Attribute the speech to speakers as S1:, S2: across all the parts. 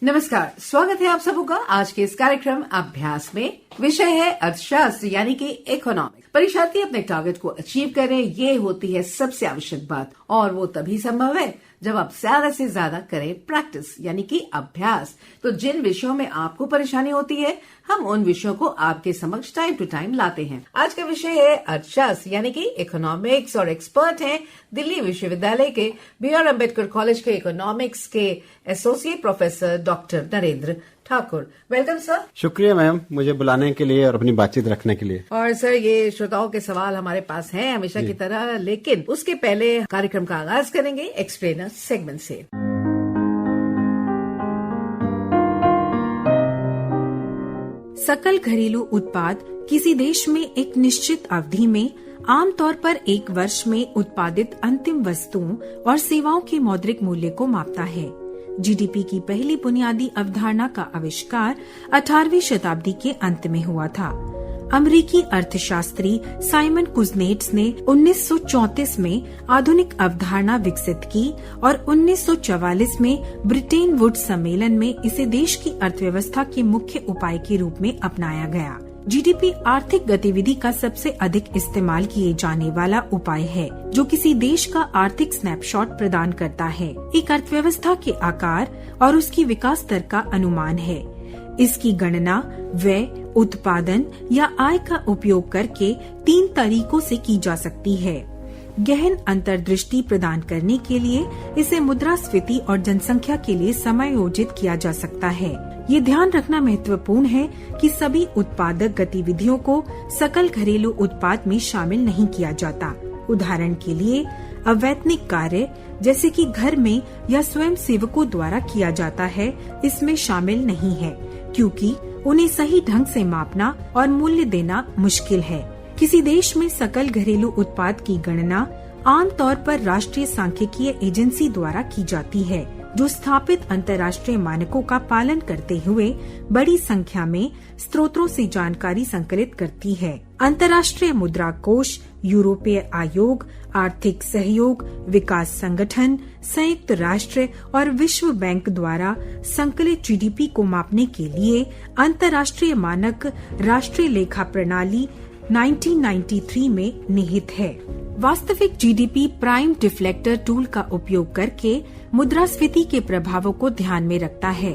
S1: नमस्कार, स्वागत है आप सबों का आज के इस कार्यक्रम अभ्यास में। विषय है अर्थशास्त्र यानी कि इकोनॉमिक्स। परीक्षार्थी अपने टारगेट को अचीव करें, ये होती है सबसे आवश्यक बात, और वो तभी संभव है जब आप ज्यादा से ज्यादा करें प्रैक्टिस यानी कि अभ्यास। तो जिन विषयों में आपको परेशानी होती है, हम उन विषयों को आपके समक्ष टाइम टू टाइम लाते हैं। आज का विषय है अर्थशास्त्र यानी कि इकोनॉमिक्स, और एक्सपर्ट हैं दिल्ली विश्वविद्यालय के B.R. अम्बेडकर कॉलेज के इकोनॉमिक्स के associate professor doctor Narendra Thakur. Welcome sir.
S2: शुक्रिया मैम, मुझे बुलाने के लिए और अपनी बातचीत रखने के लिए।
S1: और सर, ये श्रोताओं के सवाल हमारे पास हैं हमेशा की तरह, लेकिन उसके पहले कार्यक्रम का आगाज करेंगे एक्सप्लेनर सेगमेंट से।
S3: सकल घरेलू उत्पाद किसी देश में एक निश्चित अवधि में आमतौर पर एक वर्ष में उत्पादित अंतिम वस्तुओं और सेवाओं के मौद्रिक मूल्य को मापता है। जीडीपी की पहली बुनियादी अवधारणा का आविष्कार 18वीं शताब्दी के अंत में हुआ था। अमेरिकी अर्थशास्त्री साइमन कुजनेट्स ने 1934 में आधुनिक अवधारणा विकसित की और 1944 में ब्रिटेन वुड्स सम्मेलन में इसे देश की अर्थव्यवस्था के मुख्य उपाय के रूप में अपनाया गया। जीडीपी आर्थिक गतिविधि का सबसे अधिक इस्तेमाल किए जाने वाला उपाय है, जो किसी देश का आर्थिक स्नैपशॉट प्रदान करता है। एक अर्थव्यवस्था के आकार और उसकी विकास दर का अनुमान है। इसकी गणना व्यय, उत्पादन या आय का उपयोग करके 3 तरीकों से की जा सकती है। गहन अंतर्दृष्टि प्रदान करने के लिए इसे मुद्रास्फीति और जनसंख्या के लिए समायोजित किया जा सकता है। ये ध्यान रखना महत्वपूर्ण है कि सभी उत्पादक गतिविधियों को सकल घरेलू उत्पाद में शामिल नहीं किया जाता। उदाहरण के लिए अवैतनिक कार्य जैसे कि घर में या स्वयं सेवकों द्वारा किया जाता है, इसमें शामिल नहीं है, क्योंकि उन्हें सही ढंग से मापना और मूल्य देना मुश्किल है। किसी देश में सकल घरेलू उत्पाद की गणना आमतौर पर राष्ट्रीय सांख्यिकीय एजेंसी द्वारा की जाती है, जो स्थापित अंतर्राष्ट्रीय मानकों का पालन करते हुए बड़ी संख्या में स्रोतों से जानकारी संकलित करती है। अंतर्राष्ट्रीय मुद्रा कोष, यूरोपीय आयोग, आर्थिक सहयोग विकास संगठन, संयुक्त राष्ट्र और विश्व बैंक द्वारा संकलित जीडीपी को मापने के लिए अंतर्राष्ट्रीय मानक राष्ट्रीय लेखा प्रणाली 1993 में निहित है। वास्तविक जीडीपी प्राइम डिफ्लेक्टर टूल का उपयोग करके मुद्रास्फीति के प्रभावों को ध्यान में रखता है।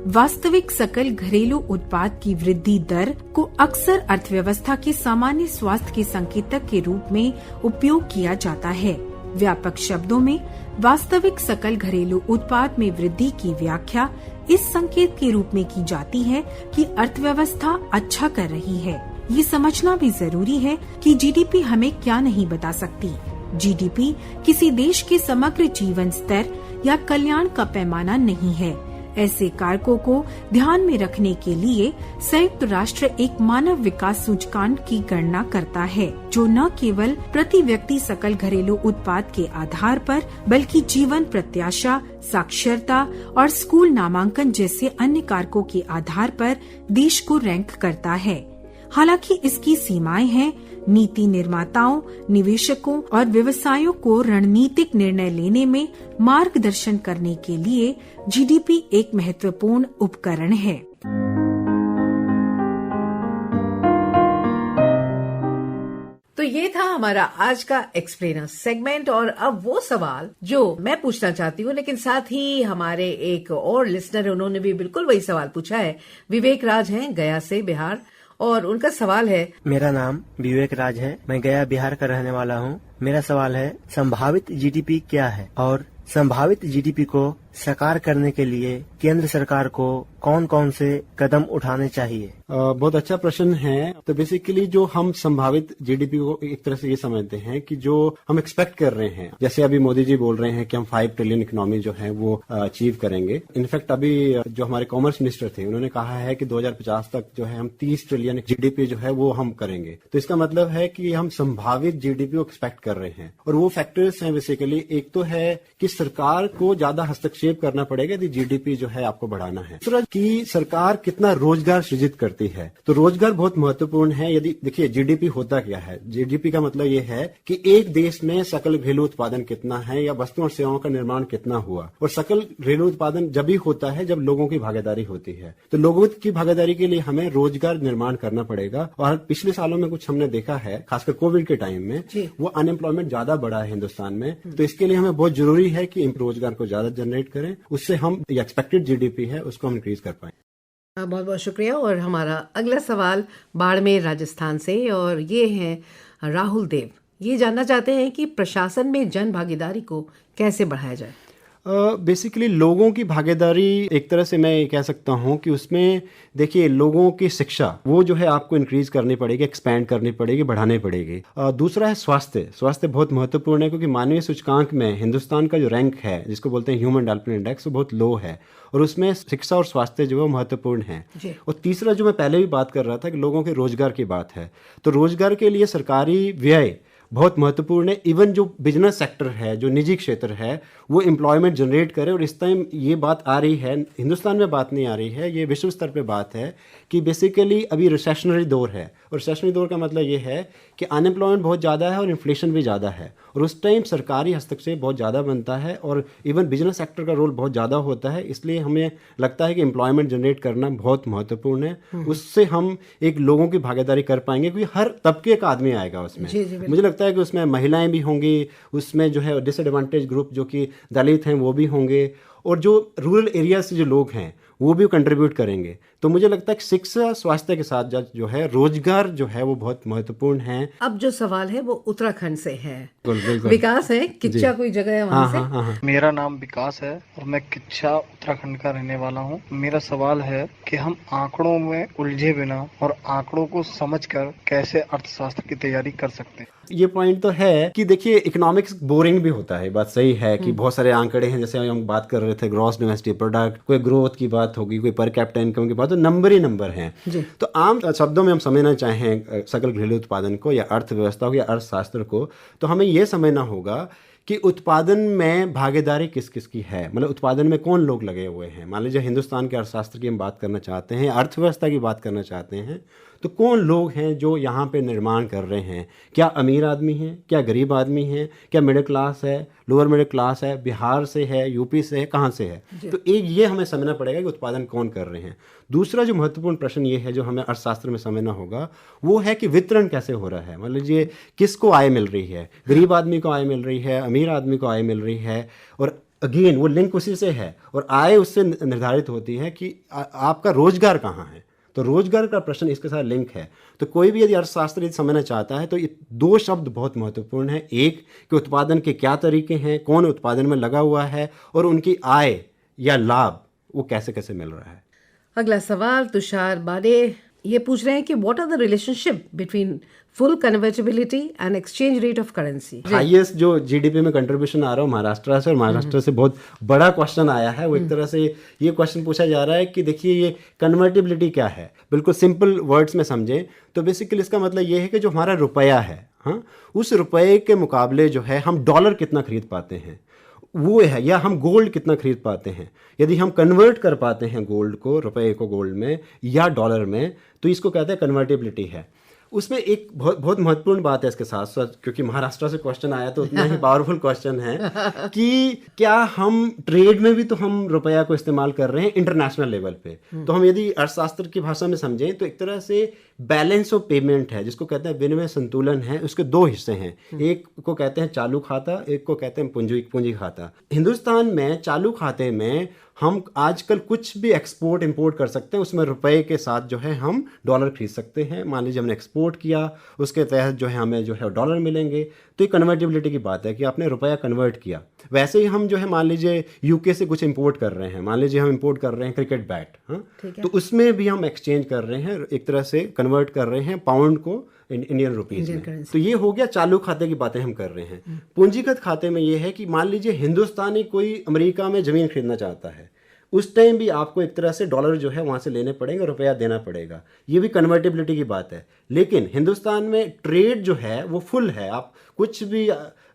S3: वास्तविक सकल घरेलू उत्पाद की वृद्धि दर को अक्सर अर्थव्यवस्था के सामान्य स्वास्थ्य के संकेतक के रूप में उपयोग किया जाता है। व्यापक शब्दों में वास्तविक सकल घरेलू उत्पाद में वृद्धि की व्याख्या इस संकेत के रूप में की जाती है कि अर्थव्यवस्था अच्छा कर रही है। ये समझना भी जरूरी है कि जीडीपी हमें क्या नहीं बता सकती। जीडीपी किसी देश के समग्र जीवन स्तर या कल्याण का पैमाना नहीं है। ऐसे कारकों को ध्यान में रखने के लिए संयुक्त राष्ट्र एक मानव विकास सूचकांक की गणना करता है, जो न केवल प्रति व्यक्ति सकल घरेलू उत्पाद के आधार पर, बल्कि जीवन प्रत्याशा, साक्षरता और स्कूल नामांकन जैसे अन्य कारकों के आधार पर देश को रैंक करता है। हालांकि इसकी सीमाएं हैं। नीति निर्माताओं, निवेशकों और व्यवसायों को रणनीतिक निर्णय लेने में मार्गदर्शन करने के लिए जीडीपी एक महत्वपूर्ण उपकरण है।
S1: तो ये था हमारा आज का एक्सप्लेनर सेगमेंट, और अब वो सवाल जो मैं पूछना चाहती हूँ, लेकिन साथ ही हमारे एक और लिसनर है, उन्होंने भी बिल्कुल वही सवाल पूछा है। विवेक राज हैं गया से, बिहार, और उनका सवाल है।
S4: मेरा नाम विवेक राज है, मैं गया बिहार का रहने वाला हूँ। मेरा सवाल है, संभावित जीडीपी क्या है और संभावित जीडीपी को साकार करने के लिए केंद्र सरकार को कौन कौन से कदम उठाने चाहिए?
S2: बहुत अच्छा प्रश्न है। तो बेसिकली जो हम संभावित जीडीपी को एक तरह से ये समझते हैं कि जो हम एक्सपेक्ट कर रहे हैं, जैसे अभी मोदी जी बोल रहे हैं कि हम 5 ट्रिलियन इकोनॉमी जो है वो अचीव करेंगे। इनफैक्ट अभी जो हमारे कॉमर्स मिनिस्टर थे, उन्होंने कहा है कि 2050 तक जो है हम 30 ट्रिलियन जीडीपी जो है वो हम करेंगे। तो इसका मतलब है कि हम संभावित जीडीपी को एक्सपेक्ट कर रहे हैं, और वो फैक्टर्स हैं बेसिकली। एक तो है कि सरकार को ज्यादा हस्तक्षेप शेप करना पड़ेगा यदि जीडीपी जो है आपको बढ़ाना है। दूसरा कि सरकार कितना रोजगार सृजित करती है, तो रोजगार बहुत महत्वपूर्ण है। यदि देखिए जीडीपी होता क्या है, जीडीपी का मतलब ये है कि एक देश में सकल घरेलू उत्पादन कितना है या वस्तुओं और सेवाओं का निर्माण कितना हुआ, और सकल घरेलू उत्पादन जब भी होता है जब लोगों की भागीदारी होती है। तो लोगों की भागीदारी के लिए हमें रोजगार निर्माण करना पड़ेगा। और पिछले सालों में कुछ हमने देखा है, खासकर कोविड के टाइम में वो अनएम्प्लॉयमेंट ज्यादा बढ़ा है हिंदुस्तान में। तो इसके लिए हमें बहुत जरूरी है कि रोजगार को ज्यादा जनरेट करें, उससे हम एक्सपेक्टेड जीडीपी है उसको हम इंक्रीज कर पाए।
S1: बहुत बहुत शुक्रिया। और हमारा अगला सवाल बाड़मेर राजस्थान से, और ये है राहुल देव। ये जानना चाहते हैं कि प्रशासन में जन भागीदारी को कैसे बढ़ाया जाए।
S2: बेसिकली लोगों की भागीदारी एक तरह से मैं कह सकता हूं कि उसमें देखिए लोगों की शिक्षा वो जो है आपको इंक्रीज करनी पड़ेगी, एक्सपैंड करनी पड़ेगी, बढ़ाने पड़ेगी। दूसरा है स्वास्थ्य। स्वास्थ्य बहुत महत्वपूर्ण है क्योंकि मानवीय सूचकांक में हिंदुस्तान का जो रैंक है जिसको बोलते हैं ह्यूमन डेवलपमेंट इंडेक्स, वो बहुत लो है, और उसमें शिक्षा और स्वास्थ्य जो है महत्वपूर्ण है। और तीसरा जो मैं पहले भी बात कर रहा था कि लोगों के रोजगार की बात है, तो रोजगार के लिए सरकारी व्यय बहुत महत्वपूर्ण है। इवन जो बिजनेस सेक्टर है, जो निजी क्षेत्र है, वो एम्प्लॉयमेंट जनरेट करे। और इस टाइम ये बात आ रही है, हिंदुस्तान में बात नहीं आ रही है, ये विश्व स्तर पे बात है कि बेसिकली अभी रिसेशनरी दौर है। और रिसेशनरी दौर का मतलब ये है कि अनएम्प्लॉयमेंट बहुत ज़्यादा है और इन्फ्लेशन भी ज़्यादा है, और उस टाइम सरकारी हस्तक्षेप बहुत ज़्यादा बनता है और इवन बिजनेस सेक्टर का रोल बहुत ज़्यादा होता है। इसलिए हमें लगता है कि एम्प्लॉयमेंट जनरेट करना बहुत महत्वपूर्ण है। उससे हम एक लोगों की भागीदारी कर पाएंगे क्योंकि हर तबके का आदमी आएगा उसमें। मुझे लगता है कि उसमें महिलाएं भी होंगी, उसमें जो है डिसएडवांटेज ग्रुप जो कि दलित हैं वो भी होंगे, और जो रूरल एरिया से जो लोग हैं वो भी कंट्रीब्यूट करेंगे। तो मुझे लगता है कि शिक्षा स्वास्थ्य के साथ जो है रोजगार जो है वो बहुत महत्वपूर्ण है।
S1: अब जो सवाल है वो उत्तराखंड से है।
S2: बिल्कुल।
S1: विकास है, किच्चा कोई जगह है वहाँ से।
S2: हाँ।
S5: मेरा नाम विकास है और मैं किच्छा उत्तराखंड का रहने वाला हूँ। मेरा सवाल है कि हम आंकड़ों में उलझे बिना और आंकड़ों को समझकर कैसे अर्थशास्त्र की तैयारी कर सकते हैं।
S2: ये पॉइंट तो है कि देखिए इकोनॉमिक्स बोरिंग भी होता है, बात सही है कि बहुत सारे आंकड़े हैं, जैसे हम बात कर रहे थे ग्रॉस डोमेस्टिक प्रोडक्ट, कोई ग्रोथ की बात होगी, कोई पर कैपिटा इनकम की बात, तो नंबर ही नंबर हैं। तो आम शब्दों में हम समझना चाहें सकल घरेलू उत्पादन को या अर्थव्यवस्था को या अर्थशास्त्र को, तो हमें ये समझना होगा कि उत्पादन में भागीदारी किस किस की है, मतलब उत्पादन में कौन लोग लगे हुए हैं। मान लीजिए हिंदुस्तान के अर्थशास्त्र की हम बात करना चाहते हैं, अर्थव्यवस्था की बात करना चाहते हैं, तो कौन लोग हैं जो यहाँ पे निर्माण कर रहे हैं। क्या अमीर आदमी हैं, क्या गरीब आदमी हैं, क्या मिडिल क्लास है, लोअर मिडिल क्लास है, बिहार से है, यूपी से है, कहाँ से है। तो एक ये हमें समझना पड़ेगा कि उत्पादन कौन कर रहे हैं। दूसरा जो महत्वपूर्ण प्रश्न ये है जो हमें अर्थशास्त्र में समझना होगा वो है कि वितरण कैसे हो रहा है। मान लीजिए किसको आय मिल रही है, गरीब आदमी को आय मिल रही है, अमीर आदमी को आय मिल रही है, और अगेन वो लिंक उसी से है, और आय उससे निर्धारित होती है कि आपका रोजगार कहाँ है। तो रोजगार का प्रश्न इसके साथ लिंक है। तो कोई भी यदि अर्थशास्त्र समझना चाहता है तो ये दो शब्द बहुत महत्वपूर्ण है। एक कि उत्पादन के क्या तरीके हैं, कौन उत्पादन में लगा हुआ है, और उनकी आय या लाभ वो कैसे कैसे मिल रहा है।
S1: अगला सवाल तुषार बाडे ये पूछ रहे हैं कि what are the relationship between full convertibility and exchange rate of currency.
S2: Highest जो जीडीपी में कंट्रीब्यूशन आ रहा है महाराष्ट्र से, और महाराष्ट्र से बहुत बड़ा क्वेश्चन आया है। वो एक तरह से ये क्वेश्चन पूछा जा रहा है कि देखिए ये कन्वर्टिबिलिटी क्या है। बिल्कुल सिंपल वर्ड्स में समझें तो बेसिकली इसका मतलब ये है कि जो हमारा रुपया है, हाँ, उस रुपये के मुकाबले जो है हम डॉलर कितना खरीद पाते हैं वो है, या हम गोल्ड कितना खरीद पाते हैं। यदि हम कन्वर्ट कर पाते हैं गोल्ड को, रुपए को गोल्ड में या डॉलर में, तो इसको कहते हैं कन्वर्टिबिलिटी है। उसमें एक बहुत महत्वपूर्ण बात है इसके साथ साथ, क्योंकि महाराष्ट्र से क्वेश्चन आया तो उतना ही पावरफुल क्वेश्चन है कि क्या हम ट्रेड में भी तो हम रुपया को इस्तेमाल कर रहे हैं इंटरनेशनल लेवल पे। तो हम यदि अर्थशास्त्र की भाषा में समझें तो एक तरह से बैलेंस ऑफ पेमेंट है जिसको कहते हैं विनिमय संतुलन है। उसके दो हिस्से हैं, एक को कहते हैं चालू खाता, एक को कहते हैं पूंजी खाता। हिंदुस्तान में चालू खाते में हम आजकल कुछ भी एक्सपोर्ट इंपोर्ट कर सकते हैं, उसमें रुपए के साथ जो है हम डॉलर खरीद सकते हैं। मान लीजिए हमने एक्सपोर्ट किया, उसके तहत जो है हमें जो है डॉलर मिलेंगे, तो ये कन्वर्टिबिलिटी की बात है कि आपने रुपया कन्वर्ट किया। वैसे ही हम जो है मान लीजिए यूके से कुछ इंपोर्ट कर रहे हैं, मान लीजिए हम इंपोर्ट कर रहे हैं क्रिकेट बैट, हाँ, तो उसमें भी हम एक्सचेंज कर रहे हैं, एक तरह से कन्वर्ट कर रहे हैं पाउंड को इंडियन रुपीज में। तो ये हो गया चालू खाते की बातें हम कर रहे हैं। पूंजीगत खाते में ये है कि मान लीजिए हिंदुस्तानी कोई अमेरिका में जमीन खरीदना चाहता है, उस टाइम भी आपको एक तरह से डॉलर जो है वहाँ से लेने पड़ेंगे, रुपया देना पड़ेगा। ये भी कन्वर्टेबिलिटी की बात है। लेकिन हिंदुस्तान में ट्रेड जो है वो फुल है, आप कुछ भी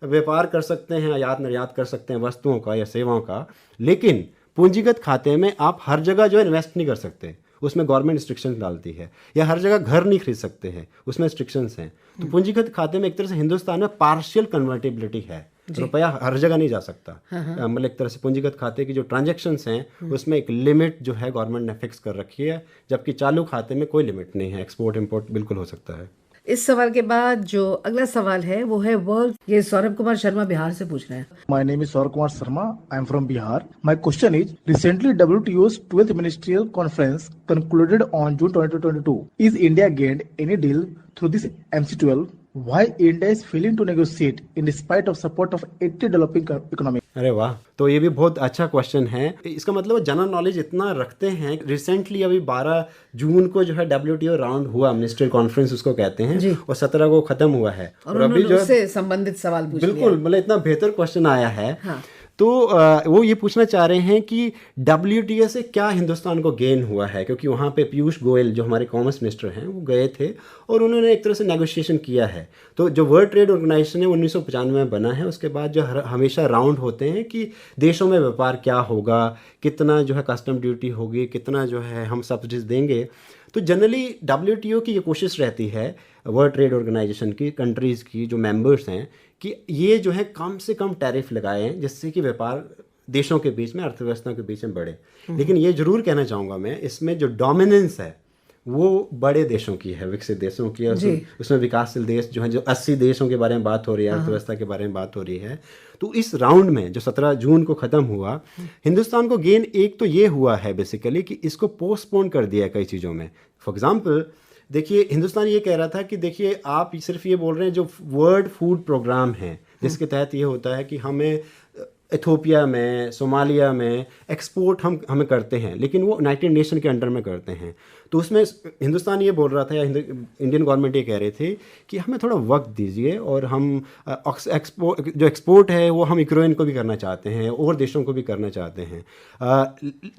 S2: व्यापार कर सकते हैं, आयात निर्यात कर सकते हैं वस्तुओं का या सेवाओं का, लेकिन पूंजीगत खाते में आप हर जगह जो है इन्वेस्ट नहीं कर सकते, उसमें गवर्नमेंट रिस्ट्रिक्शंस डालती है। या हर जगह घर नहीं खरीद सकते हैं, उसमें रिस्ट्रिक्शंस हैं। तो पूंजीगत खाते में एक तरह से हिंदुस्तान में पार्शियल कन्वर्टेबिलिटी है, रुपया हर जगह नहीं जा सकता। मतलब एक तरह से पूंजीगत खाते की जो ट्रांजैक्शंस हैं उसमें एक लिमिट जो है गवर्नमेंट ने फिक्स कर रखी है, जबकि चालू खाते में कोई लिमिट नहीं है, एक्सपोर्ट इंपोर्ट बिल्कुल हो सकता है।
S1: इस सवाल के बाद जो अगला सवाल है वो है वर्ल्ड, ये सौरभ कुमार शर्मा बिहार से पूछ रहे हैं।
S6: My name is Saurabh Kumar Sharma. I am from Bihar. My question is, recently WTO's 12th Ministerial Conference concluded on June 2022. Is India gained any deal through this MC12? Why India is failing to negotiate in spite of support of 80 developing economies?
S2: अरे वाह, तो ये भी बहुत अच्छा question है। इसका मतलब जनरल नॉलेज इतना रखते हैं। रिसेंटली अभी 12 जून को जो है WTO राउंड हुआ, मिनिस्ट्रियल कॉन्फ्रेंस उसको कहते हैं, और 17 को खत्म हुआ है।
S1: और अभी जो उससे संबंधित सवाल पूछ
S2: बिल्कुल, मतलब इतना बेहतर क्वेश्चन आया है। हाँ। तो वो ये पूछना चाह रहे हैं कि WTO से क्या हिंदुस्तान को गेन हुआ है, क्योंकि वहाँ पे पीयूष गोयल जो हमारे कॉमर्स मिनिस्टर हैं वो गए थे और उन्होंने एक तरह से नेगोशिएशन किया है। तो जो वर्ल्ड ट्रेड ऑर्गेनाइजेशन है 1995 में बना है, उसके बाद जो हमेशा राउंड होते हैं कि देशों में व्यापार क्या होगा, कितना जो है कस्टम ड्यूटी होगी, कितना जो है हम सब्सिडीज देंगे। तो जनरली WTO की ये कोशिश रहती है, वर्ल्ड ट्रेड ऑर्गेनाइजेशन की कंट्रीज़ की जो मेंबर्स हैं, कि ये जो है कम से कम टैरिफ लगाएं जिससे कि व्यापार देशों के बीच में, अर्थव्यवस्था के बीच में बढ़े। लेकिन ये जरूर कहना चाहूँगा मैं, इसमें जो डोमिनेंस है वो बड़े देशों की है, विकसित देशों की है। उसमें विकासशील देश जो है, जो 80 देशों के बारे में बात हो रही है, अर्थव्यवस्था के बारे में बात हो रही है। तो इस राउंड में जो 17 जून को ख़त्म हुआ, हिंदुस्तान को गेन एक तो ये हुआ है बेसिकली कि इसको पोस्टपोन कर दिया कई चीज़ों में। फॉर एग्जाम्पल देखिए, हिंदुस्तान ये कह रहा था कि देखिए आप सिर्फ ये बोल रहे हैं जो वर्ल्ड फूड प्रोग्राम है, जिसके तहत ये होता है कि हमें इथोपिया में, सोमालिया में एक्सपोर्ट हमें करते हैं, लेकिन वो यूनाइटेड नेशन के अंडर में करते हैं। तो उसमें हिंदुस्तान ये बोल रहा था, या इंडियन गवर्नमेंट ये कह रहे थे कि हमें थोड़ा वक्त दीजिए, और हम जो एक्सपोर्ट है वो हम यूक्रेन को भी करना चाहते हैं और देशों को भी करना चाहते हैं।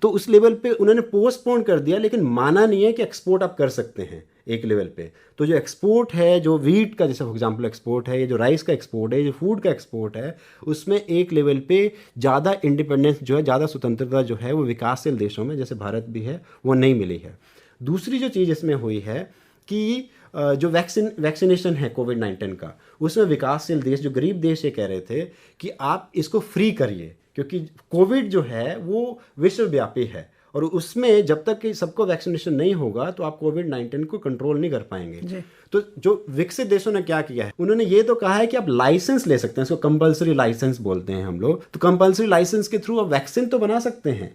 S2: तो उस लेवल पे उन्होंने पोस्टपोन कर दिया, लेकिन माना नहीं है कि एक्सपोर्ट आप कर सकते हैं एक लेवल पे। तो जो एक्सपोर्ट है, जो वीट का जैसे फॉर एग्जांपल एक्सपोर्ट है, ये जो राइस का एक्सपोर्ट है, जो फूड का एक्सपोर्ट है, उसमें एक लेवल पे ज़्यादा इंडिपेंडेंस जो है, ज़्यादा स्वतंत्रता जो है वो विकासशील देशों में जैसे भारत भी है वो नहीं मिली है। दूसरी जो चीज़ इसमें हुई है कि जो वैक्सीनेशन है कोविड-19 का, उसमें विकासशील देश, जो गरीब देश ये कह रहे थे कि आप इसको फ्री करिए, क्योंकि कोविड जो है वो विश्वव्यापी है, और उसमें जब तक कि सबको वैक्सीनेशन नहीं होगा तो आप कोविड-19 को कंट्रोल नहीं कर पाएंगे। तो जो विकसित देशों ने क्या किया है, उन्होंने ये तो कहा है कि आप लाइसेंस ले सकते हैं, इसको कंपलसरी लाइसेंस बोलते हैं हम लोग। तो कंपलसरी लाइसेंस के थ्रू आप वैक्सीन तो बना सकते हैं,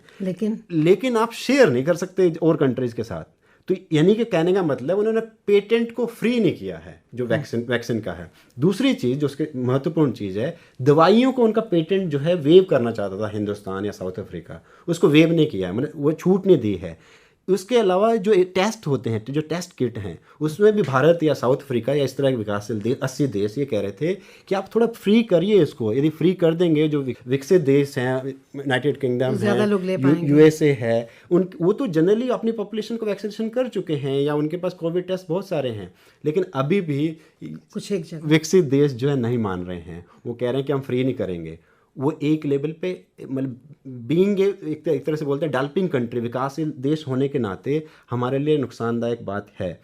S2: लेकिन आप शेयर नहीं कर सकते और कंट्रीज के साथ। तो यानी कि कहने का मतलब उन्होंने पेटेंट को फ्री नहीं किया है जो वैक्सीन का है। दूसरी चीज़ जो उसकी महत्वपूर्ण चीज़ है, दवाइयों को उनका पेटेंट जो है वेव करना चाहता था हिंदुस्तान या साउथ अफ्रीका, उसको वेव नहीं किया है, मतलब वो छूट नहीं दी है। उसके अलावा जो टेस्ट होते हैं, तो जो टेस्ट किट हैं, उसमें भी भारत या साउथ अफ्रीका या इस तरह के विकासशील देश 80 देश ये कह रहे थे कि आप थोड़ा फ्री करिए इसको। यदि फ्री कर देंगे, जो विकसित देश हैं, यूनाइटेड किंगडम है, USA है, वो तो जनरली अपनी पॉपुलेशन को वैक्सीनेशन कर चुके हैं, या उनके पास कोविड टेस्ट बहुत सारे हैं, लेकिन अभी भी
S1: कुछ एक
S2: विकसित देश जो है नहीं मान रहे हैं। वो कह रहे हैं कि हम फ्री नहीं करेंगे। वो एक लेवल पे, मतलब बीइंग एक तरह से बोलते हैं डेवलपिंग कंट्री, विकासशील देश होने के नाते हमारे लिए नुकसानदायक बात है।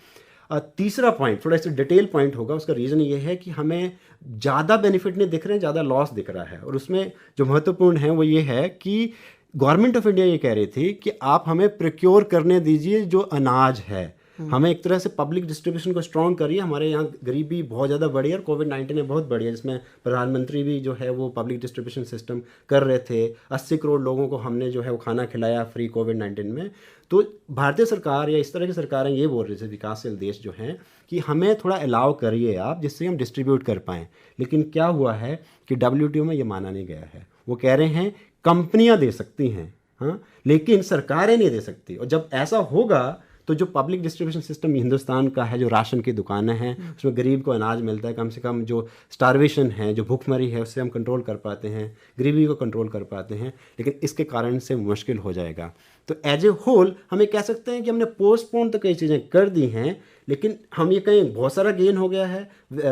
S2: तीसरा पॉइंट थोड़ा सा डिटेल पॉइंट होगा, उसका रीज़न ये है कि हमें ज़्यादा बेनिफिट नहीं दिख रहे हैं, ज़्यादा लॉस दिख रहा है। और उसमें जो महत्वपूर्ण है वो ये है कि गवर्नमेंट ऑफ इंडिया ये कह रही थी कि आप हमें प्रोक्योर करने दीजिए जो अनाज है, हमें एक तरह से पब्लिक डिस्ट्रीब्यूशन को स्ट्रॉन्ग करिए। हमारे यहाँ गरीबी बहुत ज़्यादा बढ़ी है और कोविड-19 ने बहुत बढ़ी है, जिसमें प्रधानमंत्री भी जो है वो पब्लिक डिस्ट्रीब्यूशन सिस्टम कर रहे थे। 80 करोड़ लोगों को हमने जो है वो खाना खिलाया फ्री कोविड-19 में। तो भारतीय सरकार या इस तरह की सरकारें ये बोल रही थी, विकासशील देश जो हैं, कि हमें थोड़ा अलाउ करिए आप, जिससे हम डिस्ट्रीब्यूट कर पाएँ। लेकिन क्या हुआ है कि WTO में ये माना नहीं गया है। वो कह रहे हैं कंपनियाँ दे सकती हैं, हाँ, लेकिन सरकारें नहीं दे सकती। और जब ऐसा होगा तो जो पब्लिक डिस्ट्रीब्यूशन सिस्टम हिंदुस्तान का है, जो राशन की दुकानें हैं उसमें गरीब को अनाज मिलता है, कम से कम जो स्टारवेशन है, जो भूखमरी है, उससे हम कंट्रोल कर पाते हैं, गरीबी को कंट्रोल कर पाते हैं। लेकिन इसके कारण से मुश्किल हो जाएगा। तो एज ए होल हम ये कह सकते हैं कि हमने पोस्टपोन तो कई चीज़ें कर दी हैं, लेकिन हम ये कहें बहुत सारा गेन हो गया है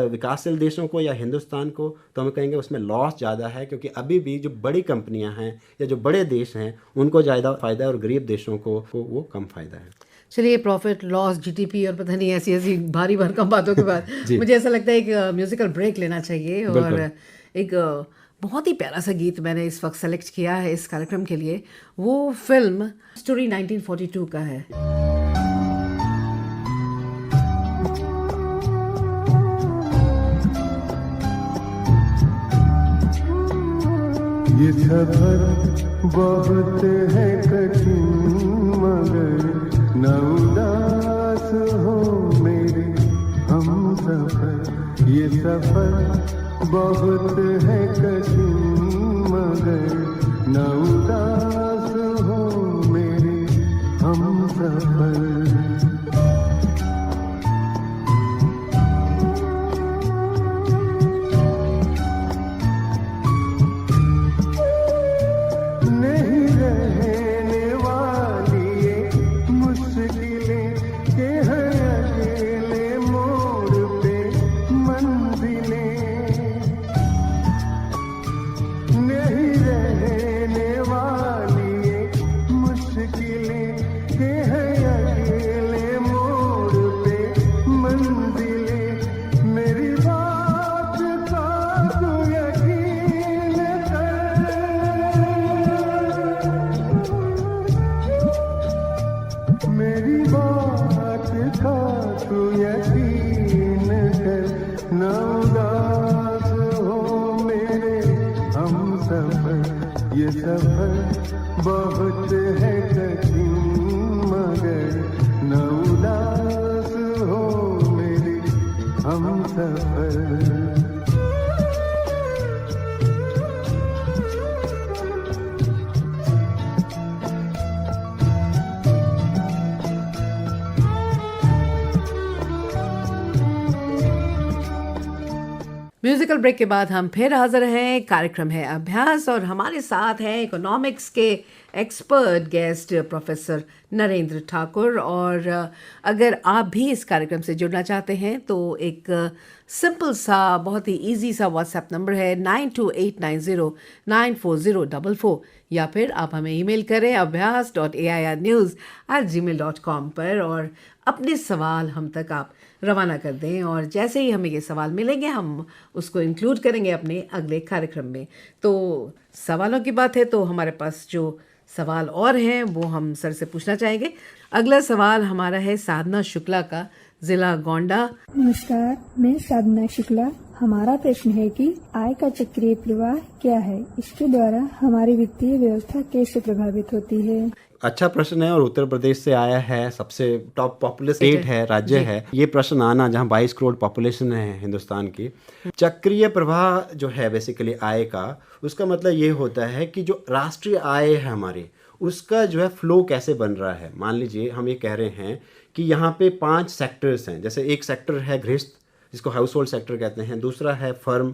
S2: विकासशील देशों को या हिंदुस्तान को, तो हम कहेंगे उसमें लॉस ज़्यादा है, क्योंकि अभी भी जो बड़ी कंपनियां हैं या जो बड़े देश हैं उनको ज़्यादा फ़ायदा है और गरीब देशों को वो कम फ़ायदा है।
S1: चलिए, प्रॉफिट, लॉस, जीडीपी और पता नहीं ऐसी ऐसी भारी भरकम बातों के बाद मुझे ऐसा लगता है एक म्यूजिकल ब्रेक लेना चाहिए। और एक बहुत ही प्यारा सा गीत मैंने इस वक्त सेलेक्ट किया है इस कार्यक्रम के लिए। वो फिल्म स्टोरी 1942 का है।
S7: ये सफर बहुत है कठिन, मगर न उदास हो मेरे हम सफर। ये सफर बहुत है कठिन, मगर न उदास हो मेरे हम सफर। ये सफर बहुत है कठिन, मगर न उदास हो मेरे हम सफर।
S1: म्यूजिकल ब्रेक के बाद हम फिर हाजिर हैं। कार्यक्रम है अभ्यास और हमारे साथ हैं इकोनॉमिक्स के expert guest professor Narendra Thakur. और अगर आप भी इस कार्यक्रम से जुड़ना चाहते हैं तो एक सिंपल सा, बहुत ही इजी सा व्हाट्सएप नंबर है 9289094044, या फिर आप हमें ईमेल करें abhyas.airnews@gmail.com पर और अपने सवाल हम तक आप रवाना कर दें। और जैसे ही हमें ये सवाल मिलेंगे हम उसको इंक्लूड करेंगे अपने अगले कार्यक्रम में। तो सवालों की बात है तो हमारे पास जो सवाल और हैं वो हम सर से पूछना चाहेंगे। अगला सवाल हमारा है साधना शुक्ला का, जिला गोंडा।
S8: नमस्कार, मैं साधना शुक्ला। हमारा प्रश्न है कि आय का चक्रीय प्रवाह क्या है, इसके द्वारा हमारी वित्तीय व्यवस्था कैसे प्रभावित होती है।
S2: अच्छा प्रश्न है और उत्तर प्रदेश से आया है, सबसे टॉप पॉपुलस स्टेट है, राज्य है। ये प्रश्न आना जहाँ 22 करोड़ पॉपुलेशन है हिंदुस्तान की। चक्रीय प्रवाह जो है बेसिकली आय का, उसका मतलब ये होता है कि जो राष्ट्रीय आय है हमारी, उसका जो है फ्लो कैसे बन रहा है। मान लीजिए हम ये कह रहे हैं कि यहाँ पे 5 सेक्टर्स हैं, जैसे एक सेक्टर है गृहस्थ जिसको हाउस होल्ड सेक्टर कहते हैं, दूसरा है फर्म,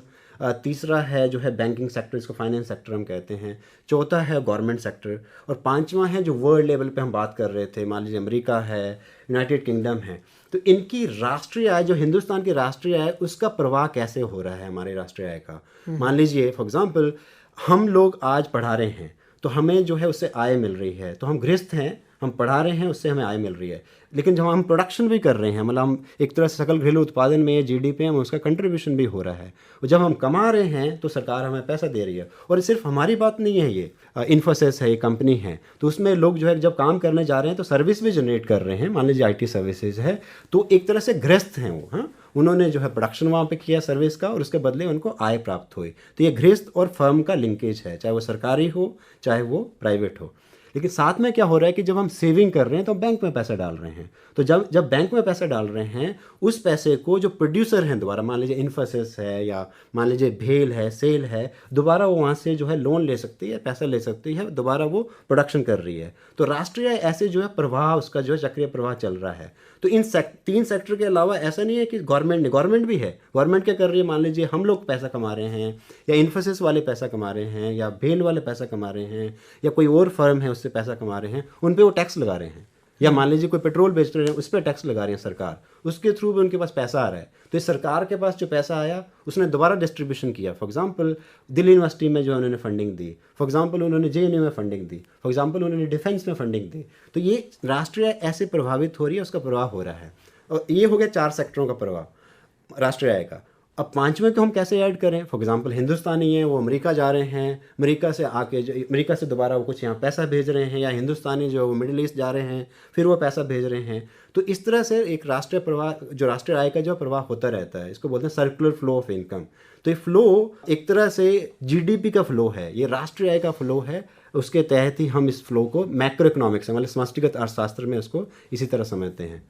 S2: तीसरा है जो है बैंकिंग सेक्टर जिसको फाइनेंस सेक्टर हम कहते हैं, चौथा है गवर्नमेंट सेक्टर, और पांचवा है जो वर्ल्ड लेवल पे हम बात कर रहे थे, मान लीजिए अमेरिका है, यूनाइटेड किंगडम है। तो इनकी राष्ट्रीय आय, जो हिंदुस्तान की राष्ट्रीय आय, उसका प्रवाह कैसे हो रहा है हमारे राष्ट्रीय आय का। मान लीजिए फॉर एग्जाम्पल हम लोग आज पढ़ा रहे हैं तो हमें जो है उससे आय मिल रही है, तो हम गृहस्थ हैं, हम पढ़ा रहे हैं, उससे हमें आय मिल रही है। लेकिन जब हम प्रोडक्शन भी कर रहे हैं, मतलब हम एक तरह से सकल घरेलू उत्पादन में जीडीपी में उसका कंट्रीब्यूशन भी हो रहा है, और जब हम कमा रहे हैं तो सरकार हमें पैसा दे रही है। और सिर्फ हमारी बात नहीं है, ये इन्फोसिस है, ये कंपनी है, तो उसमें लोग जो है जब काम करने जा रहे हैं तो सर्विस भी जनरेट कर रहे हैं। मान लीजिए IT सर्विसेज है, तो एक तरह से गृहस्थ हैं वो, हाँ, उन्होंने जो है प्रोडक्शन वहाँ पे किया सर्विस का और उसके बदले उनको आय प्राप्त हुई। तो ये गृहस्थ और फर्म का लिंकेज है, चाहे वो सरकारी हो चाहे वो प्राइवेट हो। लेकिन साथ में क्या हो रहा है कि जब हम सेविंग कर रहे हैं तो बैंक में पैसा डाल रहे हैं, तो जब बैंक में पैसा डाल रहे हैं उस पैसे को जो प्रोड्यूसर हैं दोबारा, मान लीजिए इन्फोसिस है या मान लीजिए भेल है, सेल है, दोबारा वो वहाँ से जो है लोन ले सकती है, पैसा ले सकती है, दोबारा वो प्रोडक्शन कर रही है। तो राष्ट्रीय आय ऐसे जो है प्रवाह उसका जो है चक्रीय प्रवाह चल रहा है। तो इन 3 सेक्टर के अलावा ऐसा नहीं है कि गवर्नमेंट भी है। गवर्नमेंट क्या कर रही है, मान लीजिए हम लोग पैसा कमा रहे हैं या इन्फोसिस वाले पैसा कमा रहे हैं या भेल वाले पैसा कमा रहे हैं या कोई और फर्म है उससे पैसा कमा रहे हैं, उन पे वो टैक्स लगा रहे हैं, या मान लीजिए कोई पेट्रोल बेच रहे हैं उस पर टैक्स लगा रही है सरकार, उसके थ्रू भी उनके पास पैसा आ रहा है। तो इस सरकार के पास जो पैसा आया उसने दोबारा डिस्ट्रीब्यूशन किया। फॉर एग्जांपल दिल्ली यूनिवर्सिटी में जो उन्होंने फंडिंग दी, फॉर एग्जांपल उन्होंने JNU में फंडिंग दी, फॉर एग्जांपल उन्होंने डिफेंस में फंडिंग दी। तो ये राष्ट्रीय आय ऐसे प्रभावित हो रही है, उसका प्रवाह हो रहा है। और ये हो गया 4 सेक्टरों का प्रवाह राष्ट्रीय आय का। अब 5वें को हम कैसे ऐड करें? फॉर एग्जांपल हिंदुस्तानी है वो अमेरिका जा रहे हैं, अमेरिका से आके जो अमेरिका से दोबारा वो कुछ यहाँ पैसा भेज रहे हैं, या हिंदुस्तानी जो वो मिडिल ईस्ट जा रहे हैं फिर वो पैसा भेज रहे हैं। तो इस तरह से एक राष्ट्रीय प्रवाह, जो राष्ट्रीय आय का जो प्रवाह होता रहता है, इसको बोलते हैं सर्कुलर फ्लो ऑफ इनकम। तो ये फ्लो एक तरह से GDP का फ्लो है, ये राष्ट्रीय आय का फ्लो है। उसके तहत ही हम इस फ्लो को मैक्रो इकोनॉमिक्स मतलब समष्टिगत अर्थशास्त्र में उसको इसी तरह समझते हैं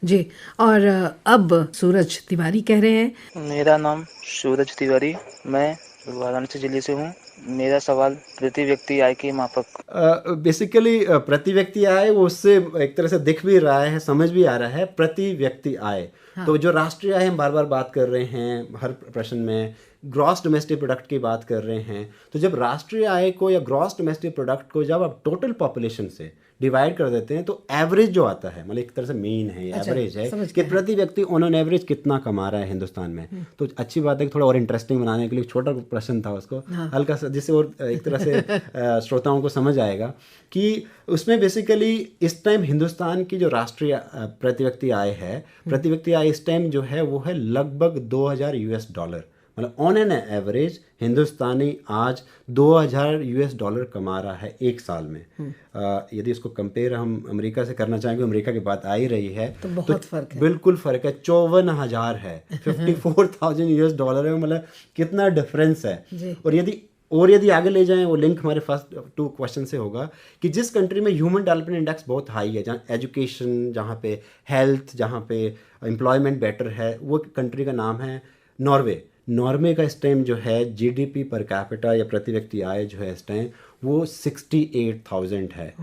S1: जी। और अब सूरज तिवारी कह रहे हैं।
S9: मेरा नाम सूरज तिवारी, मैं वाराणसी जिले से हूँ। मेरा सवाल प्रति व्यक्ति आय के मापक।
S2: बेसिकली प्रति व्यक्ति आय वो उससे एक तरह से दिख भी रहा है, समझ भी आ रहा है, प्रति व्यक्ति आय। हाँ। तो जो राष्ट्रीय आय हम बार बार बात कर रहे हैं हर प्रश्न में, ग्रॉस डोमेस्टिक प्रोडक्ट की बात कर रहे हैं। तो जब राष्ट्रीय आय को या ग्रॉस डोमेस्टिक प्रोडक्ट को जब आप टोटल पॉपुलेशन से डिवाइड कर देते हैं तो एवरेज जो आता है, मतलब एक तरह से मीन है, एवरेज है कि प्रति व्यक्ति ऑन एन एवरेज कितना कमा रहा है हिंदुस्तान में। तो अच्छी बात है कि थोड़ा और इंटरेस्टिंग बनाने के लिए छोटा प्रश्न था उसको, हाँ। हल्का सा, जिससे और एक तरह से श्रोताओं को समझ आएगा कि उसमें बेसिकली इस टाइम हिंदुस्तान की जो राष्ट्रीय प्रति व्यक्ति आय है, प्रति व्यक्ति आय इस टाइम जो है वो है लगभग $2000। मतलब ऑन एन एवरेज हिंदुस्तानी आज $2000 कमा रहा है एक साल में। यदि इसको कंपेयर हम अमेरिका से करना चाहेंगे, अमेरिका की बात आ ही रही है
S1: तो बहुत फर्क है,
S2: बिल्कुल फर्क है। 54,000 है, $54,000 है, मतलब कितना डिफरेंस है। और यदि आगे ले जाएं, वो लिंक हमारे फर्स्ट 2 क्वेश्चन से होगा कि जिस कंट्री में ह्यूमन डेवलपमेंट इंडेक्स बहुत हाई है, जहाँ एजुकेशन, जहाँ पे हेल्थ, जहाँ पे एम्प्लॉयमेंट बेटर है, वो कंट्री का नाम है नॉर्वे। नॉर्वे का इस टाइम जो है GDP पर कैपिटा या प्रति व्यक्ति आय जो है इस टाइम वो 68,000 है।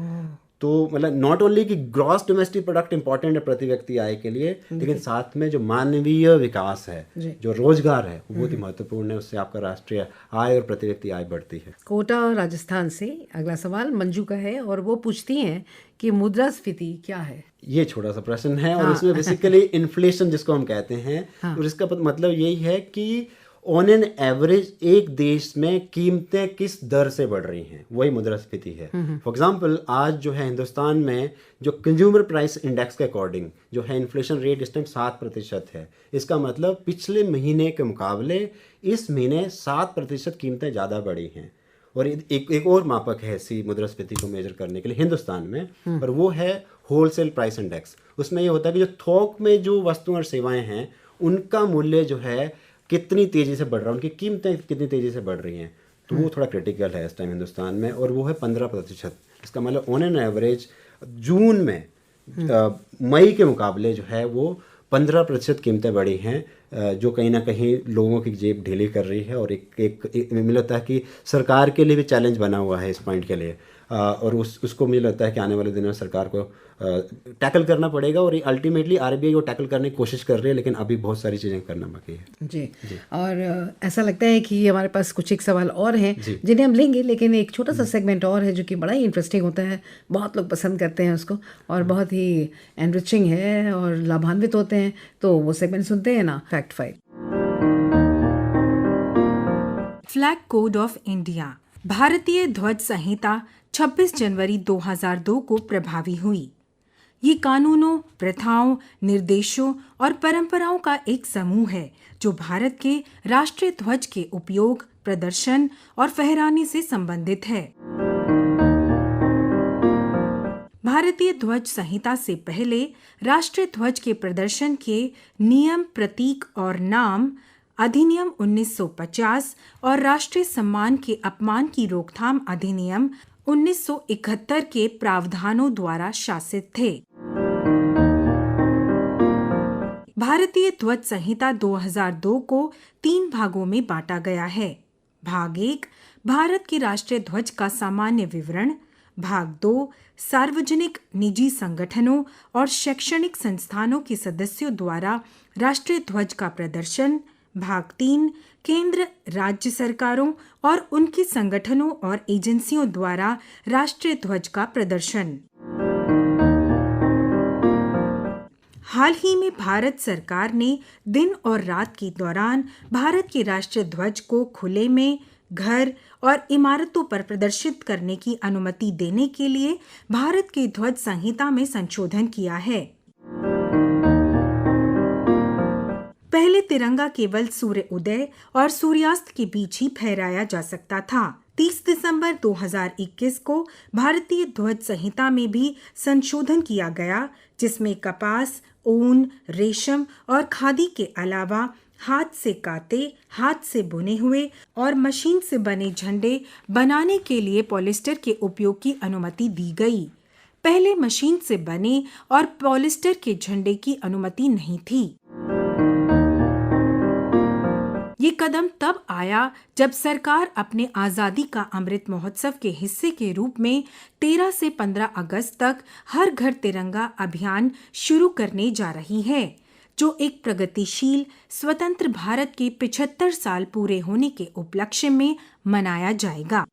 S2: तो मतलब नॉट ओनली कि ग्रॉस डोमेस्टिक प्रोडक्ट इंपॉर्टेंट है प्रति व्यक्ति आय के लिए, लेकिन साथ में जो मानवीय विकास है, जो रोजगार है, वो बहुत ही महत्वपूर्ण है। उससे आपका राष्ट्रीय आय और प्रति व्यक्ति आय बढ़ती है।
S1: कोटा राजस्थान से अगला सवाल मंजू का है और वो पूछती हैं कि मुद्रास्फीति क्या है।
S2: ये छोटा सा प्रश्न है और इसमें बेसिकली इन्फ्लेशन जिसको हम कहते हैं, और इसका मतलब यही है कि ऑन एन एवरेज एक देश में कीमतें किस दर से बढ़ रही हैं, वही मुद्रास्फीति है। फॉर एग्जांपल आज जो है हिंदुस्तान में जो कंज्यूमर प्राइस इंडेक्स के अकॉर्डिंग जो है इन्फ्लेशन रेट इस टाइम 7% है। इसका मतलब पिछले महीने के मुकाबले इस महीने 7% कीमतें ज़्यादा बढ़ी हैं। और एक और मापक है ऐसी मुद्रास्फीति को मेजर करने के लिए हिंदुस्तान में, और वो है होलसेल प्राइस इंडेक्स। उसमें ये होता है कि जो थोक में जो वस्तुएं और सेवाएं हैं उनका मूल्य जो है कितनी तेजी से बढ़ रहा है, उनकी कीमतें कितनी तेजी से बढ़ रही हैं। तो वो थोड़ा क्रिटिकल है इस टाइम हिंदुस्तान में, और वो है 15%। इसका मतलब ऑन एन एवरेज जून में मई के मुकाबले जो है वो 15% कीमतें बढ़ी हैं, जो कहीं ना कहीं लोगों की जेब ढीली कर रही है। और एक मुझे लगता है कि सरकार के लिए भी चैलेंज बना हुआ है इस पॉइंट के लिए, और उसको मुझे लगता है कि आने वाले दिनों में सरकार को टैकल करना पड़ेगा। और अल्टीमेटली RBI को टैकल करने की कोशिश कर रही है, लेकिन अभी बहुत सारी चीज़ें करना बाकी है।
S1: जी। और ऐसा लगता है कि हमारे पास कुछ एक सवाल और हैं जिन्हें हम लेंगे, लेकिन एक छोटा सा सेगमेंट और है जो कि बड़ा ही इंटरेस्टिंग होता है, बहुत लोग पसंद करते हैं उसको और बहुत ही एनरिचिंग है और लाभान्वित होते हैं। तो वो सेगमेंट सुनते हैं ना, fact file.
S3: Flag code of India. भारतीय ध्वज संहिता 26 जनवरी 2002 को प्रभावी हुई। ये कानूनों, प्रथाओं, निर्देशों और परंपराओं का एक समूह है जो भारत के राष्ट्रीय ध्वज के उपयोग, प्रदर्शन और फहराने से संबंधित है। भारतीय ध्वज संहिता से पहले राष्ट्रीय ध्वज के प्रदर्शन के नियम, प्रतीक और नाम अधिनियम 1950 और राष्ट्रीय सम्मान के अपमान की रोकथाम अधिनियम 1971 के प्रावधानों द्वारा शासित थे। भारतीय ध्वज संहिता 2002 को 3 भागों में बांटा गया है। भाग 1 भारत के राष्ट्रीय ध्वज का सामान्य विवरण, भाग 2 सार्वजनिक, निजी संगठनों और शैक्षणिक संस्थानों के सदस्यों द्वारा राष्ट्रीय ध्वज का प्रदर्शन, भाग 3 केंद्र, राज्य सरकारों और उनके संगठनों और एजेंसियों द्वारा राष्ट्रीय ध्वज का प्रदर्शन। हाल ही में भारत सरकार ने दिन और रात के दौरान भारत के राष्ट्रीय ध्वज को खुले में, घर और इमारतों पर प्रदर्शित करने की अनुमति देने के लिए भारत की ध्वज संहिता में संशोधन किया है। पहले तिरंगा केवल सूर्य उदय और सूर्यास्त के बीच ही फहराया जा सकता था। 30 दिसंबर 2021 को भारतीय ध्वज संहिता में भी संशोधन किया गया, जिसमें कपास, ऊन, रेशम और खादी के अलावा हाथ से काते, हाथ से बुने हुए और मशीन से बने झंडे बनाने के लिए पॉलिस्टर के उपयोग की अनुमति दी गई। पहले मशीन से बने और पॉलिस्टर के झंडे की अनुमति नहीं थी। ये कदम तब आया जब सरकार अपने आजादी का अमृत महोत्सव के हिस्से के रूप में 13 से 15 अगस्त तक हर घर तिरंगा अभियान शुरू करने जा रही है, जो एक प्रगतिशील स्वतंत्र भारत के 75 साल पूरे होने के उपलक्ष्य में मनाया जाएगा।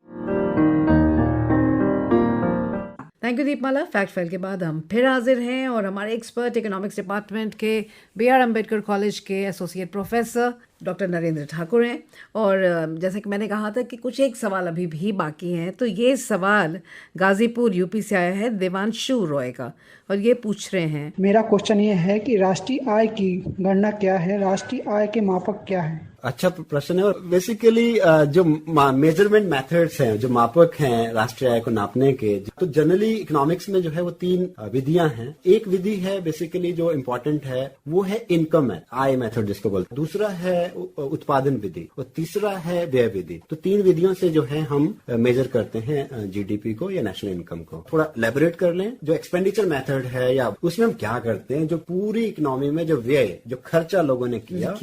S1: Thank you Deepmala. Fact file के बाद हम फिर हाजिर हैं और हमारे एक्सपर्ट इकोनॉमिक्स डिपार्टमेंट के BR अम्बेडकर कॉलेज के associate professor doctor Narendra Thakur हैं। और जैसे कि मैंने कहा था कि कुछ एक सवाल अभी भी बाकी हैं, तो ये सवाल गाजीपुर यूपी से आया है देवांशु रॉय का, और ये पूछ रहे हैं,
S10: मेरा क्वेश्चन ये है कि राष्ट्रीय आय की गणना क्या है, राष्ट्रीय आय के मापक क्या है?
S2: अच्छा प्रश्न है। और बेसिकली जो मेजरमेंट मेथड्स हैं, जो मापक हैं राष्ट्रीय आय को नापने के, तो जनरली इकोनॉमिक्स में जो है वो 3 विधियां हैं। एक विधि है बेसिकली जो इम्पोर्टेंट है, वो है इनकम आय मेथड जिसको बोलते हैं। दूसरा है उत्पादन विधि और तीसरा है व्यय विधि। तो 3 विधियों से जो है हम मेजर करते हैं जीडीपी को या नेशनल इनकम को। थोड़ा एलेबोरेट कर लें। जो एक्सपेंडिचर मेथड है या उसमें हम क्या करते हैं, जो पूरी इकोनॉमी में जो व्यय, जो खर्चा लोगों ने किया,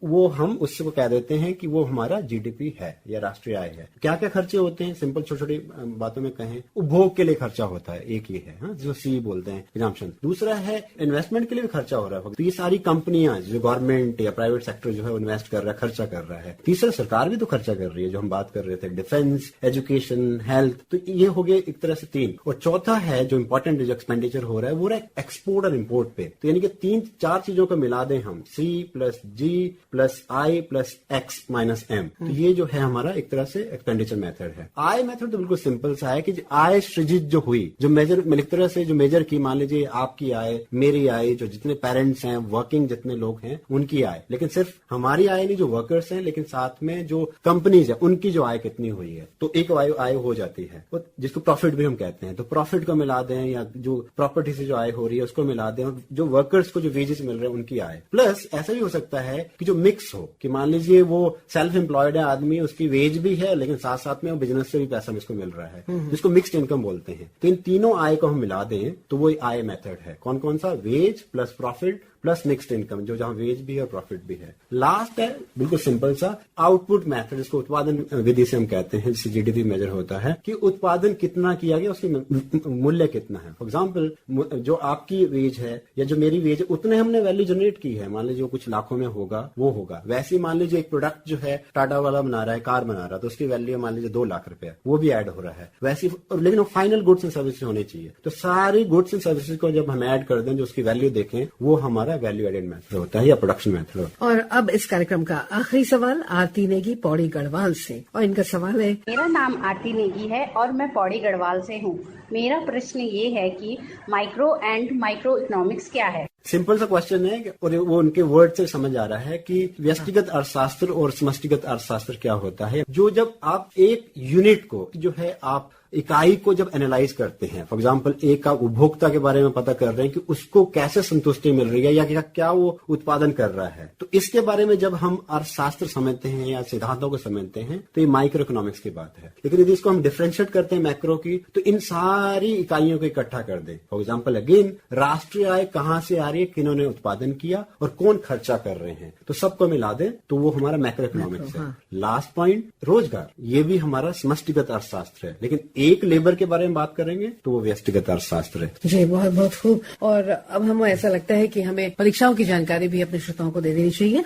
S2: वो हम उससे कह देते हैं कि वो हमारा जीडीपी है या राष्ट्रीय आय है। क्या क्या खर्चे होते हैं, सिंपल छोटी छोटी बातों में कहें, उपभोग के लिए खर्चा होता है, एक ये है जो सी बोलते हैं एग्जाम्पशन। दूसरा है इन्वेस्टमेंट के लिए भी खर्चा हो रहा है, तो ये सारी कंपनियां जो गवर्नमेंट या प्राइवेट सेक्टर जो है इन्वेस्ट कर रहा है, खर्चा कर रहा है। तीसरा सरकार भी तो खर्चा कर रही है, जो हम बात कर रहे थे, डिफेंस, एजुकेशन, हेल्थ, तो ये हो गए एक तरह से 3। और चौथा है जो इंपॉर्टेंट जो एक्सपेंडिचर हो रहा है वो है एक्सपोर्ट और इम्पोर्ट पे। तो यानी कि 3-4 चीजों को मिला दें हम, C + G + I + X - M, तो ये जो है हमारा एक तरह से एक्सपेंडिचर मेथड है। आय मेथड तो बिल्कुल सिंपल सा है कि आय सृजित जो हुई, जो मेजर एक तरह से जो मेजर की, मान लीजिए आपकी आय, मेरी आय, जो जितने पेरेंट्स हैं, वर्किंग जितने लोग हैं, उनकी आय, लेकिन सिर्फ हमारी आय नहीं, जो वर्कर्स हैं, लेकिन साथ में जो कंपनीज है उनकी जो आय कितनी हुई है, तो एक आय हो जाती है, जिसको प्रॉफिट भी हम कहते हैं। तो प्रॉफिट को मिला दें या जो प्रॉपर्टी से जो आय हो रही है उसको मिला दें, और जो वर्कर्स को जो वेजेस मिल रहे हैं उनकी आय। प्लस ऐसा भी हो सकता है कि जो मिक्स हो, कि मान लीजिए वो सेल्फ एम्प्लॉयड है आदमी, उसकी वेज भी है लेकिन साथ साथ में वो बिजनेस से भी पैसा उसको मिल रहा है, जिसको मिक्स्ड इनकम बोलते हैं। तो इन तीनों आय को हम मिला दें तो वो आय मेथड है। कौन कौन सा? Wage plus profit plus mixed income, जो जहां वेज भी है और प्रॉफिट भी है। लास्ट है बिल्कुल सिंपल सा आउटपुट मेथड, जिसको उत्पादन विधि से हम कहते हैं, जिससे जीडीपी मेजर होता है कि उत्पादन कितना किया गया, उसकी मूल्य कितना है। फॉर एग्जाम्पल, जो आपकी वेज है या जो मेरी वेज है, उतने हमने वैल्यू जनरेट की है। मान लीजिए जो कुछ लाखों में होगा वो होगा। वैसे ही मान लीजिए एक प्रोडक्ट जो है टाटा वाला बना रहा है, कार बना रहा है, तो उसकी वैल्यू मान लीजिए 2 लाख रुपया, वो भी ऐड हो रहा है वैसे। लेकिन वो फाइनल गुड्स एंड सर्विसेज होने चाहिए। तो सारी गुड्स एंड सर्विसेज को जब हम ऐड कर दें, जो उसकी वैल्यू देखें, वो हमारा वैल्यू एडेड मेथड होता है या प्रोडक्शन मेथड।
S1: और अब इस कार्यक्रम का आखिरी सवाल आरती नेगी पौड़ी गढ़वाल से, और इनका सवाल है,
S11: मेरा नाम आरती नेगी है और मैं पौड़ी गढ़वाल से हूँ। मेरा प्रश्न ये है कि माइक्रो एंड माइक्रो इकोनॉमिक्स क्या है?
S2: सिंपल सा क्वेश्चन है और वो उनके वर्ड से समझ आ रहा है कि व्यष्टिगत अर्थशास्त्र और समष्टिगत अर्थशास्त्र क्या होता है। जो जब आप एक यूनिट को जो है आप इकाई को जब एनालाइज करते हैं, फॉर एग्जांपल एक का उपभोक्ता के बारे में पता कर रहे हैं कि उसको कैसे संतुष्टि मिल रही है या क्या वो उत्पादन कर रहा है, तो इसके बारे में जब हम अर्थशास्त्र समझते हैं या सिद्धांतों को समझते हैं तो ये माइक्रो इकोनॉमिक्स की बात है। लेकिन यदि इसको हम डिफरेंशिएट करते हैं मैक्रो की, तो इन सारी इकाइयों को इकट्ठा कर दें। फॉर एग्जाम्पल अगेन, राष्ट्रीय आय कहां से आ रही है, किन्होंने उत्पादन किया और कौन खर्चा कर रहे हैं, तो सबको मिला दें तो वो हमारा मैक्रो इकोनॉमिक्स है। लास्ट पॉइंट रोजगार, ये भी हमारा समष्टिगत अर्थशास्त्र है। लेकिन एक लेबर के बारे में बात करेंगे तो वो व्यष्टिगत अर्थशास्त्र है।
S1: जी, बहुत बहुत खूब। और अब हमें ऐसा लगता है कि हमें परीक्षाओं की जानकारी भी अपने श्रोताओं को दे देनी चाहिए।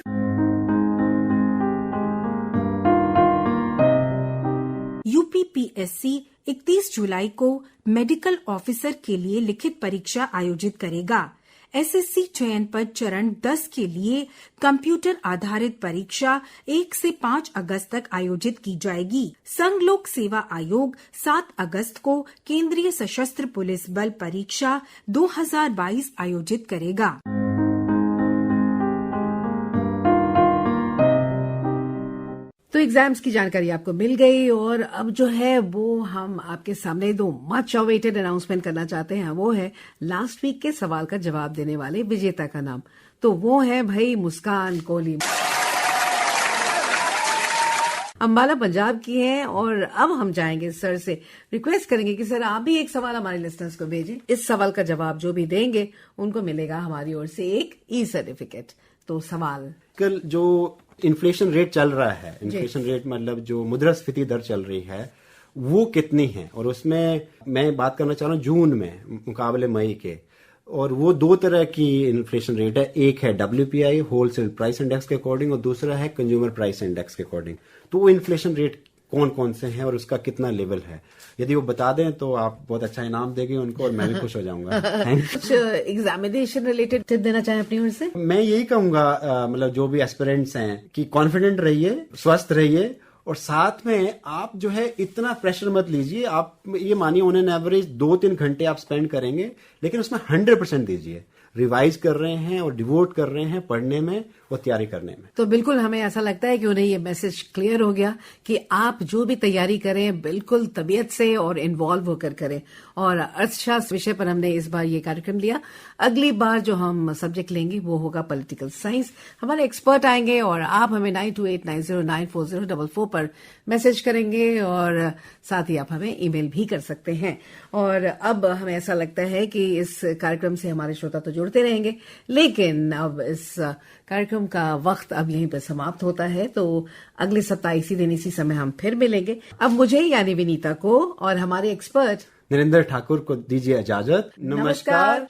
S3: यूपीपीएससी 31 जुलाई को मेडिकल ऑफिसर के लिए लिखित परीक्षा आयोजित करेगा। एसएससी चयन पद चरण 10 के लिए कंप्यूटर आधारित परीक्षा 1 से 5 अगस्त तक आयोजित की जाएगी। संघ लोक सेवा आयोग 7 अगस्त को केंद्रीय सशस्त्र पुलिस बल परीक्षा 2022 आयोजित करेगा।
S1: तो एग्जाम्स की जानकारी आपको मिल गई और अब जो है वो हम आपके सामने दो मच अवेटेड अनाउंसमेंट करना चाहते हैं। वो है लास्ट वीक के सवाल का जवाब देने वाले विजेता का नाम, तो वो है भाई मुस्कान कोहली, अंबाला पंजाब की है। और अब हम जाएंगे सर से, रिक्वेस्ट करेंगे कि सर आप भी एक सवाल हमारे लिसनर्स को भेजें। इस सवाल का जवाब जो भी देंगे उनको मिलेगा हमारी ओर से एक ई सर्टिफिकेट। तो सवाल,
S2: कल जो इन्फ्लेशन रेट चल रहा है, इन्फ्लेशन रेट मतलब जो मुद्रास्फीति दर चल रही है वो कितनी है, और उसमें मैं बात करना चाह रहा हूँ जून में मुकाबले मई के। और वो दो तरह की इन्फ्लेशन रेट है, एक है WPI होलसेल प्राइस इंडेक्स के अकॉर्डिंग और दूसरा है कंज्यूमर प्राइस इंडेक्स के अकॉर्डिंग। तो वो इन्फ्लेशन रेट कौन कौन से हैं और उसका कितना लेवल है, यदि वो बता दें तो आप बहुत अच्छा इनाम देंगे उनको और मैं भी खुश हो जाऊंगा।
S1: कुछ एग्जामिनेशन रिलेटेड टिप देना चाहें अपनी ओर से?
S2: मैं यही कहूंगा मतलब जो भी एस्पिरेंट्स हैं कि कॉन्फिडेंट रहिए, स्वस्थ रहिए और साथ में आप जो है इतना प्रेशर मत लीजिए। आप ये मानिए ऑन एन एवरेज 2-3 घंटे आप स्पेंड करेंगे, लेकिन उसमें 100% दीजिए। रिवाइज कर रहे हैं और डिवोट कर रहे हैं पढ़ने में और तैयारी करने में।
S1: तो बिल्कुल हमें ऐसा लगता है कि उन्हें ये मैसेज क्लियर हो गया कि आप जो भी तैयारी करें बिल्कुल तबीयत से और इन्वॉल्व होकर करें। और अर्थशास्त्र विषय पर हमने इस बार ये कार्यक्रम लिया। अगली बार जो हम सब्जेक्ट लेंगे वो होगा पॉलिटिकल साइंस। हमारे एक्सपर्ट आएंगे और आप हमें 9289094044 पर मैसेज करेंगे और साथ ही आप हमें ईमेल भी कर सकते हैं। और अब हमें ऐसा लगता है कि इस कार्यक्रम से हमारे श्रोता तो जुड़ते रहेंगे, लेकिन अब इस कार्यक्रम का वक्त अब यहीं पर समाप्त होता है। तो अगले सप्ताह इसी दिन इसी समय हम फिर मिलेंगे। अब मुझे यानी विनीता को और हमारे एक्सपर्ट
S2: नरेंद्र ठाकुर को दीजिए इजाजत। नमस्कार।